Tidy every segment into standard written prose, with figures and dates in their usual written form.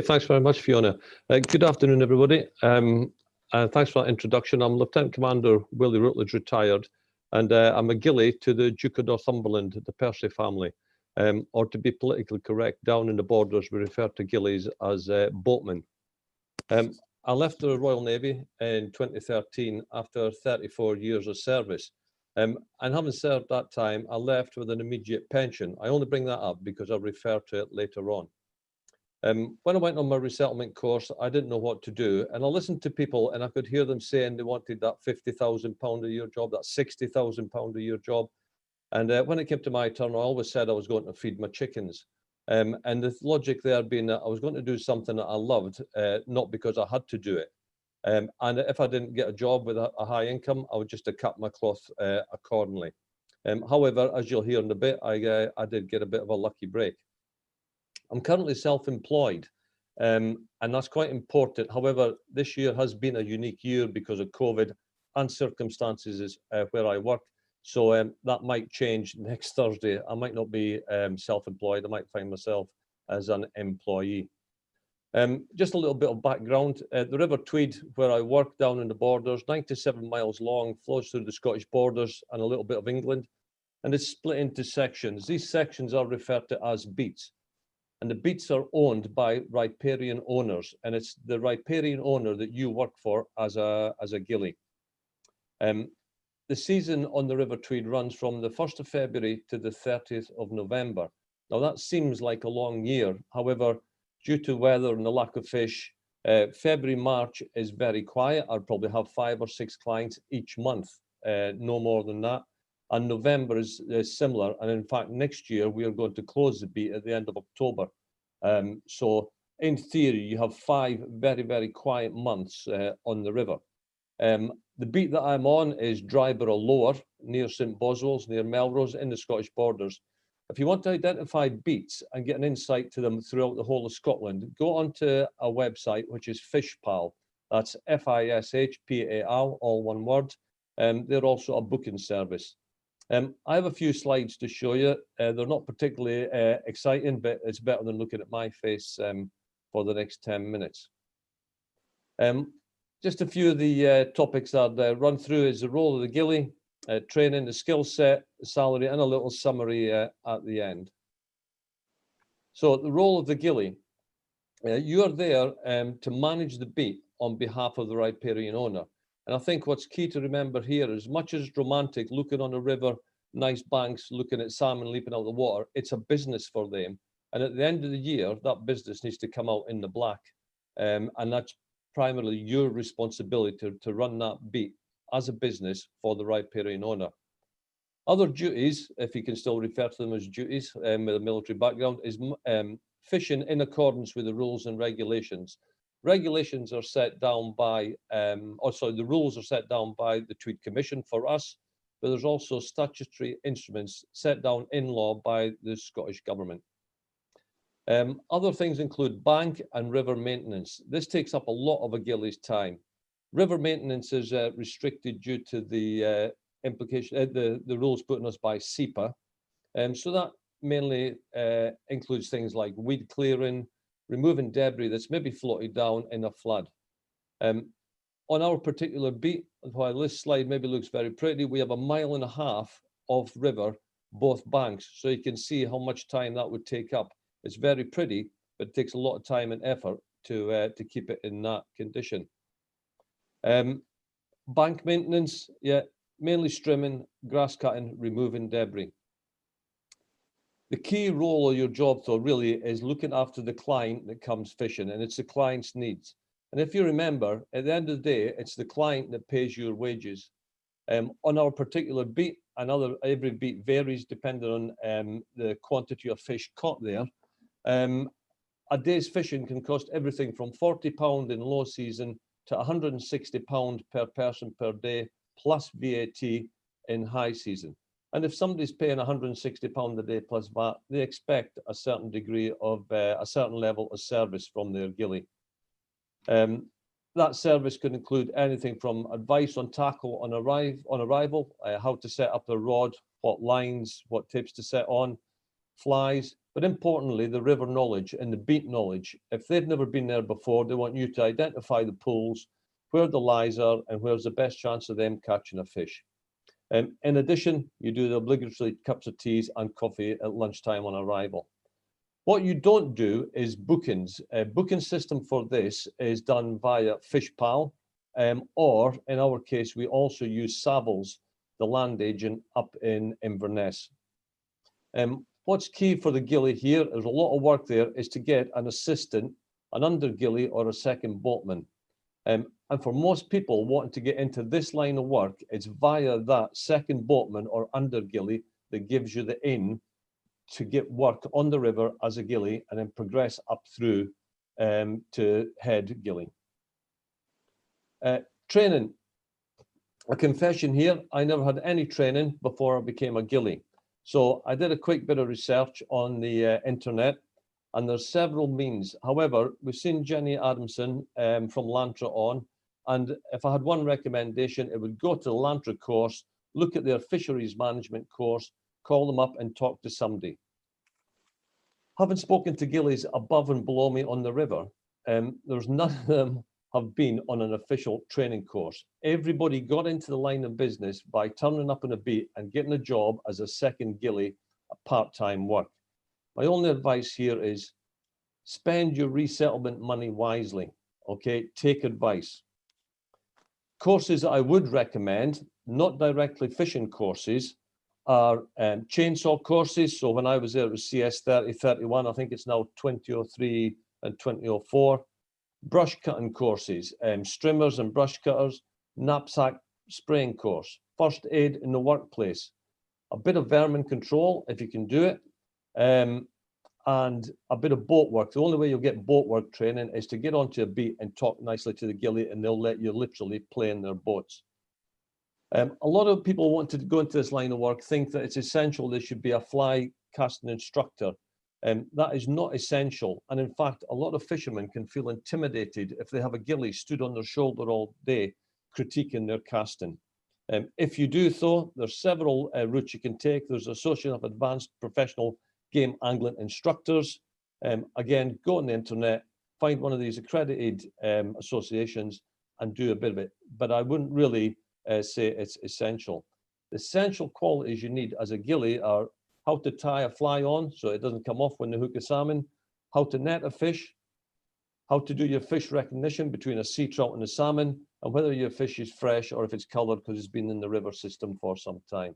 Thanks very much, Fiona. Good afternoon, everybody. Thanks for that introduction. I'm Lieutenant Commander Willie Rutledge, retired, and I'm a Ghillie to the Duke of Northumberland, the Percy family. Or to be politically correct, down in the borders, we refer to Ghillies as Boatman. I left the Royal Navy in 2013 after 34 years of service. And having served that time, I left with an immediate pension. I only bring that up because I'll refer to it later on. When I went on my resettlement course, I didn't know what to do. And I listened to people and I could hear them saying they wanted that £50,000 a year job, that £60,000 a year job. And when it came to my turn, I always said I was going to feed my chickens. And the logic there being that I was going to do something that I loved, not because I had to do it. And if I didn't get a job with a high income, I would just have cut my cloth accordingly. However, as you'll hear in a bit, I did get a bit of a lucky break. I'm currently self-employed, and that's quite important. However, this year has been a unique year because of COVID and circumstances where I work. So that might change next Thursday. I might not be self-employed. I might find myself as an employee. Just a little bit of background. The River Tweed, where I work down in the borders, 97 miles long, flows through the Scottish borders and a little bit of England. And it's split into sections. These sections are referred to as beats. And the beats are owned by riparian owners. And it's the riparian owner that you work for as a Ghillie. The season on the River Tweed runs from the 1st of February to the 30th of November. Now that seems like a long year. However, due to weather and the lack of fish, February, March is very quiet. I'll probably have 5 or 6 clients each month, no more than that. And November is similar. And in fact, next year, we are going to close the beat at the end of October. So in theory, you have 5 very, very quiet months on the river. The beat that I'm on is Dryborough Lower, near St Boswell's, near Melrose, in the Scottish borders. If you want to identify beats and get an insight to them throughout the whole of Scotland, go onto a website, which is Fishpal. That's Fishpal, all one word. They're also a booking service. I have a few slides to show you. They're not particularly exciting, but it's better than looking at my face for the next 10 minutes. Just a few of the topics I'd run through is the role of the Ghillie, training, the skill set, the salary, and a little summary at the end. So the role of the Ghillie, you are there to manage the beat on behalf of the riparian owner. And I think what's key to remember here, as much as it's romantic, looking on a river, nice banks, looking at salmon leaping out of the water, it's a business for them. And at the end of the year, that business needs to come out in the black. And that's primarily your responsibility to run that beat as a business for the riparian owner. Other duties, if you can still refer to them as duties with a military background, is fishing in accordance with the rules and regulations. Regulations are set down by, the rules are set down by the Tweed Commission for us, but there's also statutory instruments set down in law by the Scottish Government. Other things include bank and river maintenance. This takes up a lot of a Ghillie's time. River maintenance is restricted due to the the rules put on us by SEPA. So that mainly includes things like weed clearing, removing debris that's maybe floated down in a flood. On our particular beat, while this slide maybe looks very pretty, we have 1.5 miles of river, both banks. So you can see how much time that would take up. It's very pretty, but it takes a lot of time and effort to keep it in that condition. Bank maintenance, yeah, mainly strimming, grass cutting, removing debris. The key role of your job, though, really is looking after the client that comes fishing, and it's the client's needs. And if you remember, at the end of the day, it's the client that pays your wages. On our particular beat, every beat varies depending on the quantity of fish caught there. A day's fishing can cost everything from £40 in low season to £160 per person per day, plus VAT in high season. And if somebody's paying £160 a day plus VAT, they expect a certain degree of a certain level of service from their Ghillie. That service could include anything from advice on tackle on arrival, how to set up the rod, what lines, what tips to set on, flies, but importantly, the river knowledge and the beat knowledge. If they've never been there before, they want you to identify the pools, where the lies are, and where's the best chance of them catching a fish. In addition, you do the obligatory cups of teas and coffee at lunchtime on arrival. What you don't do is bookings. A booking system for this is done via FishPal, or in our case, we also use Savills, the land agent up in Inverness. What's key for the Ghillie here, there's a lot of work there, is to get an assistant, an under Ghillie or a second boatman. And for most people wanting to get into this line of work, it's via that second boatman or under Ghillie that gives you the in to get work on the river as a Ghillie and then progress up through to head Ghillie. Training. A confession here, I never had any training before I became a Ghillie. So I did a quick bit of research on the internet, and there's several means. However, we've seen Jenny Adamson from Lantra on, and if I had one recommendation, it would go to the Lantra course, look at their fisheries management course, call them up and talk to somebody. Having spoken to Ghillies above and below me on the river, there's none of them have been on an official training course. Everybody got into the line of business by turning up on a beat and getting a job as a second Ghillie, a part-time work. My only advice here is spend your resettlement money wisely, okay? Take advice. Courses that I would recommend, not directly fishing courses, are chainsaw courses. So when I was there, it was CS 30, 31, I think it's now 2003 and 2004. Brush cutting courses, strimmers and brush cutters, knapsack spraying course, first aid in the workplace, a bit of vermin control if you can do it, and a bit of boat work. The only way you'll get boat work training is to get onto a beat and talk nicely to the Ghillie, and they'll let you literally play in their boats. A lot of people want to go into this line of work think that it's essential they should be a fly casting instructor. That is not essential. And in fact, a lot of fishermen can feel intimidated if they have a Ghillie stood on their shoulder all day critiquing their casting. If you do though, there's several routes you can take. There's Association of Advanced Professional Game Angling Instructors. Again, go on the internet, find one of these accredited associations and do a bit of it. But I wouldn't really say it's essential. The essential qualities you need as a Ghillie are how to tie a fly on so it doesn't come off when you hook a salmon, how to net a fish, how to do your fish recognition between a sea trout and a salmon, and whether your fish is fresh or if it's colored because it's been in the river system for some time.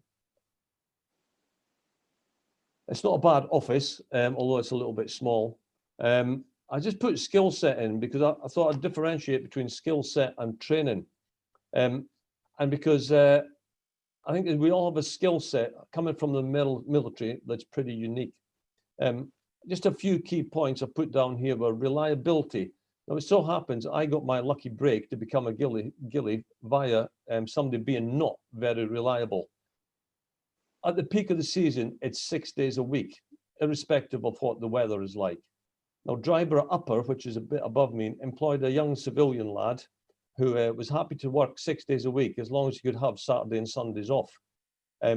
It's not a bad office, although it's a little bit small. I just put skill set in because I thought I'd differentiate between skill set and training. And because I think we all have a skill set coming from the military that's pretty unique. Just a few key points I put down here were reliability. Now it so happens I got my lucky break to become a Ghillie via somebody being not very reliable. At the peak of the season, it's 6 days a week, irrespective of what the weather is like. Now Dryborough Upper, which is a bit above me, employed a young civilian lad who was happy to work 6 days a week as long as he could have Saturday and Sundays off.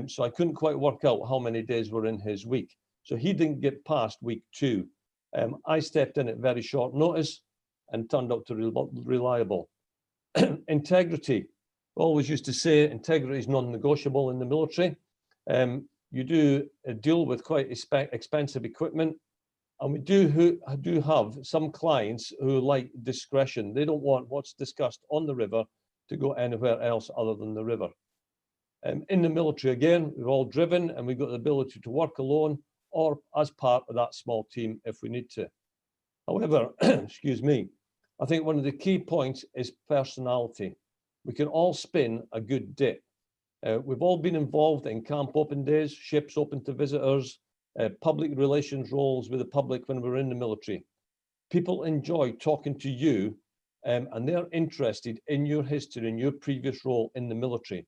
So I couldn't quite work out how many days were in his week. So he didn't get past week 2. I stepped in at very short notice and turned out to be reliable. Integrity. I always used to say integrity is non-negotiable in the military. You do deal with quite expensive equipment. And we do have some clients who like discretion. They don't want what's discussed on the river to go anywhere else other than the river. In the military, again, we're all driven and we've got the ability to work alone or as part of that small team if we need to. However, excuse me, I think one of the key points is personality. We can all spin a good dip. We've all been involved in camp open days, ships open to visitors, public relations roles with the public when we're in the military. People enjoy talking to you and they're interested in your history and your previous role in the military.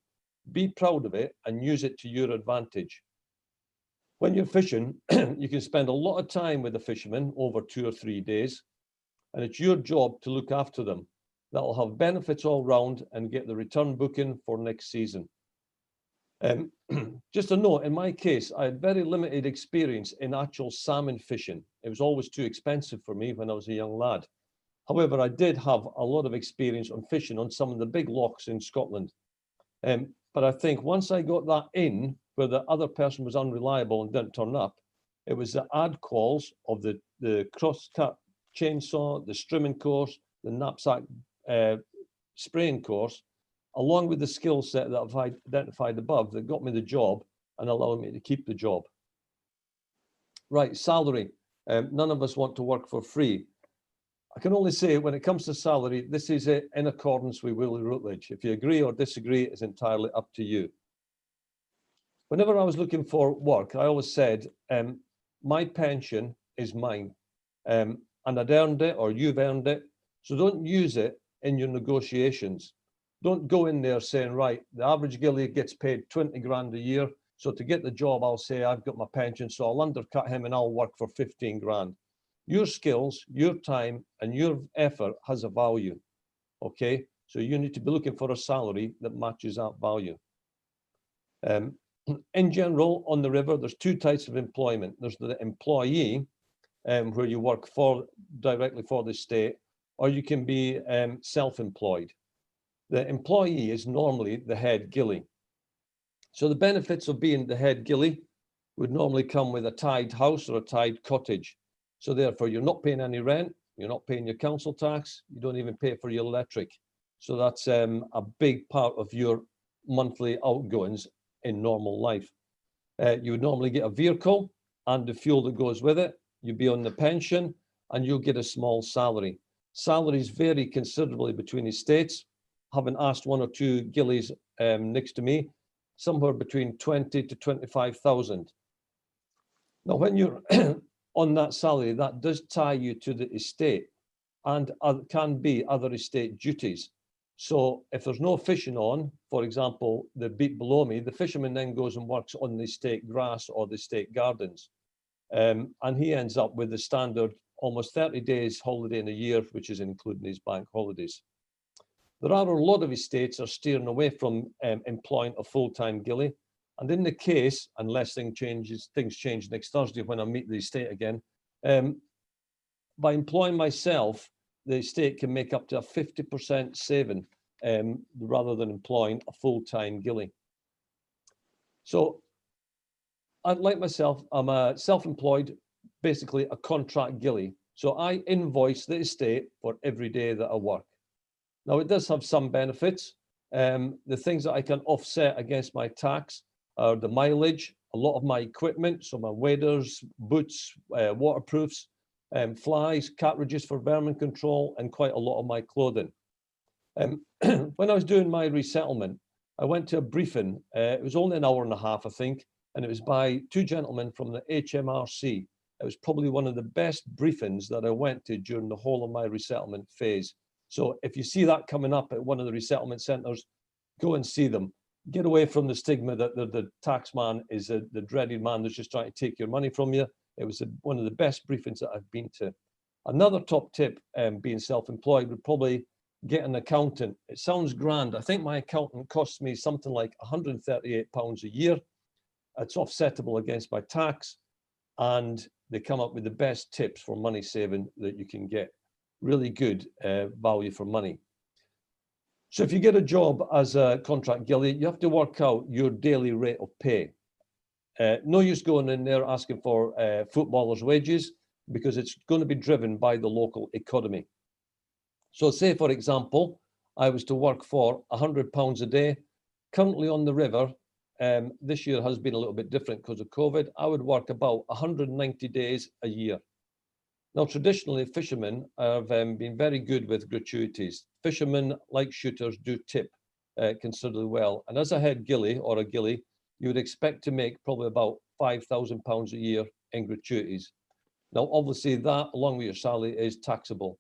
Be proud of it and use it to your advantage. When you're fishing, you can spend a lot of time with the fishermen over 2 or 3 days, and it's your job to look after them. That'll have benefits all round and get the return booking for next season. Just a note, in my case, I had very limited experience in actual salmon fishing. It was always too expensive for me when I was a young lad. However, I did have a lot of experience on fishing on some of the big lochs in Scotland. But I think once I got that in, where the other person was unreliable and didn't turn up, it was the ad quals of the cross-cut chainsaw, the strimming course, the knapsack spraying course, along with the skill set that I've identified above that got me the job and allowed me to keep the job. Right, salary. None of us want to work for free. I can only say when it comes to salary, this is in accordance with Willie Rutledge. If you agree or disagree, it's entirely up to you. Whenever I was looking for work, I always said, my pension is mine, and I'd earned it or you've earned it. So don't use it in your negotiations. Don't go in there saying, right, the average ghillie gets paid 20 grand a year. So to get the job, I'll say I've got my pension, so I'll undercut him and I'll work for 15 grand. Your skills, your time, and your effort has a value, okay? So you need to be looking for a salary that matches that value. In general, on the river, there's two types of employment. There's the employee, where you work directly for the state, or you can be self-employed. The employee is normally the head ghillie. So the benefits of being the head ghillie would normally come with a tied house or a tied cottage. So therefore, you're not paying any rent, you're not paying your council tax, you don't even pay for your electric. So that's a big part of your monthly outgoings in normal life. You would normally get a vehicle and the fuel that goes with it. You'd be on the pension and you'll get a small salary. Salaries vary considerably between estates. Having asked one or two ghillies next to me, somewhere between 20 to 25,000. Now, when you're on that salary, that does tie you to the estate and can be other estate duties. So if there's no fishing on, for example, the beat below me, the fisherman then goes and works on the estate grass or the estate gardens. And he ends up with the standard almost 30 days holiday in a year, which is including his bank holidays. There are a lot of estates are steering away from employing a full-time ghillie. And in the case, unless things change next Thursday when I meet the estate again, by employing myself, the estate can make up to a 50% saving rather than employing a full-time ghillie. So, like myself, I'm a self-employed, basically a contract ghillie. So I invoice the estate for every day that I work. Now, it does have some benefits. The things that I can offset against my tax are the mileage, a lot of my equipment, so my waders, boots, waterproofs, flies, cartridges for vermin control, and quite a lot of my clothing. When I was doing my resettlement, I went to a briefing. It was only an hour and a half, I think, and it was by two gentlemen from the HMRC. It was probably one of the best briefings that I went to during the whole of my resettlement phase. So if you see that coming up at one of the resettlement centres, go and see them. Get away from the stigma that the tax man is the dreaded man that's just trying to take your money from you. It was one of the best briefings that I've been to. Another top tip, being self-employed, would probably get an accountant. It sounds grand. I think my accountant costs me something like £138 a year. It's offsettable against my tax, and they come up with the best tips for money saving that you can get. Really good value for money. So if you get a job as a contract ghillie, you have to work out your daily rate of pay. No use going in there asking for footballers' wages, because it's going to be driven by the local economy. So say, for example, I was to work for £100 a day. Currently on the river, this year has been a little bit different because of COVID. I would work about 190 days a year. Now, traditionally, fishermen have been very good with gratuities. Fishermen, like shooters, do tip considerably well. And as a head ghillie or a ghillie, you would expect to make probably about £5,000 a year in gratuities. Now, obviously, that, along with your salary, is taxable.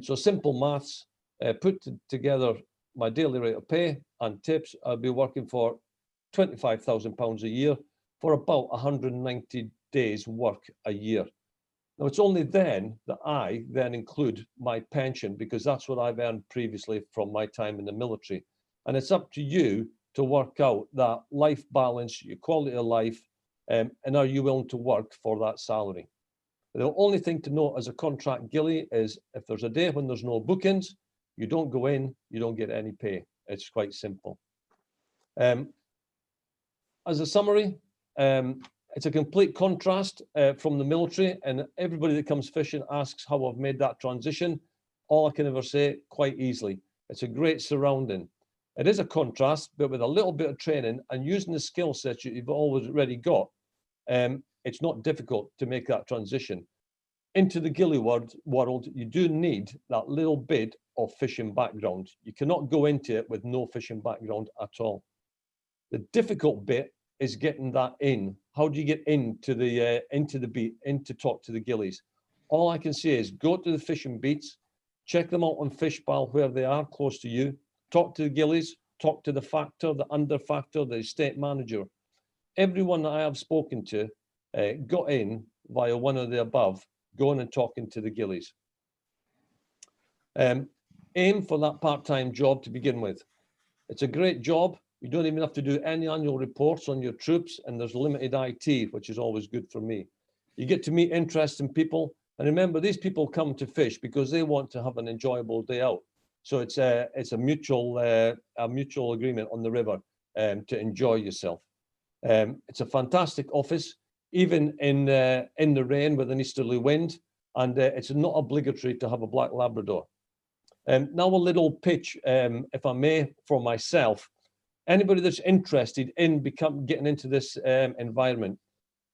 So simple maths, put together my daily rate of pay and tips, I'll be working for £25,000 a year for about 190 days work a year. Now, it's only then that I then include my pension, because that's what I've earned previously from my time in the military. And it's up to you to work out that life balance, your quality of life, and are you willing to work for that salary? The only thing to note as a contract ghillie is if there's a day when there's no bookings, you don't go in, you don't get any pay. It's quite simple. As a summary, it's a complete contrast from the military, and everybody that comes fishing asks how I've made that transition. All I can ever say, quite easily. It's a great surrounding. It is a contrast, but with a little bit of training and using the skill sets that you've already got, it's not difficult to make that transition. Into the ghillie world, you do need that little bit of fishing background. You cannot go into it with no fishing background at all. The difficult bit is getting that in. How do you get into the beat, in to talk to the ghillies? All I can say is go to the fishing beats, check them out on Fishpal where they are close to you, talk to the ghillies, talk to the factor, the under factor, the estate manager. Everyone that I have spoken to got in via one of the above, going and talking to the ghillies. Aim for that part-time job to begin with. It's a great job. You don't even have to do any annual reports on your troops, and there's limited IT, which is always good for me. You get to meet interesting people, and remember, these people come to fish because they want to have an enjoyable day out. So it's a mutual agreement on the river to enjoy yourself. It's a fantastic office, even in the rain with an easterly wind, and it's not obligatory to have a black Labrador. Now a little pitch, if I may, for myself. Anybody that's interested in getting into this environment,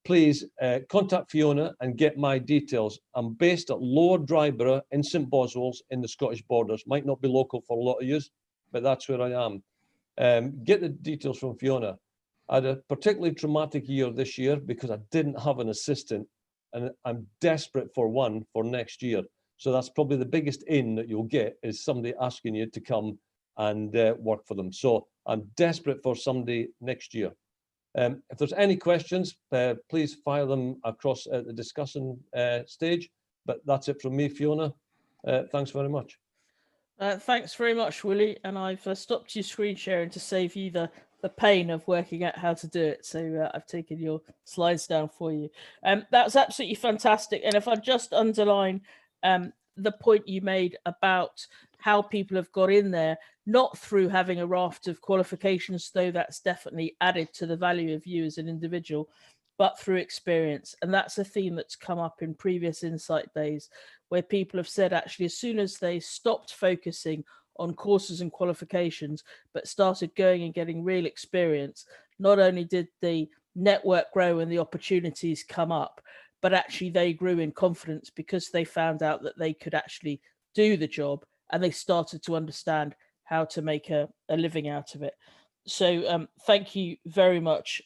please contact Fiona and get my details. I'm based at Lower Dryborough in St Boswells in the Scottish borders. Might not be local for a lot of you, but that's where I am. Get the details from Fiona. I had a particularly traumatic year this year because I didn't have an assistant, and I'm desperate for one for next year. So that's probably the biggest in that you'll get, is somebody asking you to come and work for them. So I'm desperate for somebody next year. If there's any questions, please fire them across at the discussion stage. But that's it from me, Fiona. Thanks very much. Thanks very much, Willie. And I've stopped your screen sharing to save you the pain of working out how to do it. So I've taken your slides down for you. That's absolutely fantastic. And if I just underline the point you made about how people have got in there, not through having a raft of qualifications, though that's definitely added to the value of you as an individual, but through experience. And that's a theme that's come up in previous Insight days, where people have said, actually, as soon as they stopped focusing on courses and qualifications, but started going and getting real experience, not only did the network grow and the opportunities come up, but actually they grew in confidence because they found out that they could actually do the job, and they started to understand how to make a living out of it. So thank you very much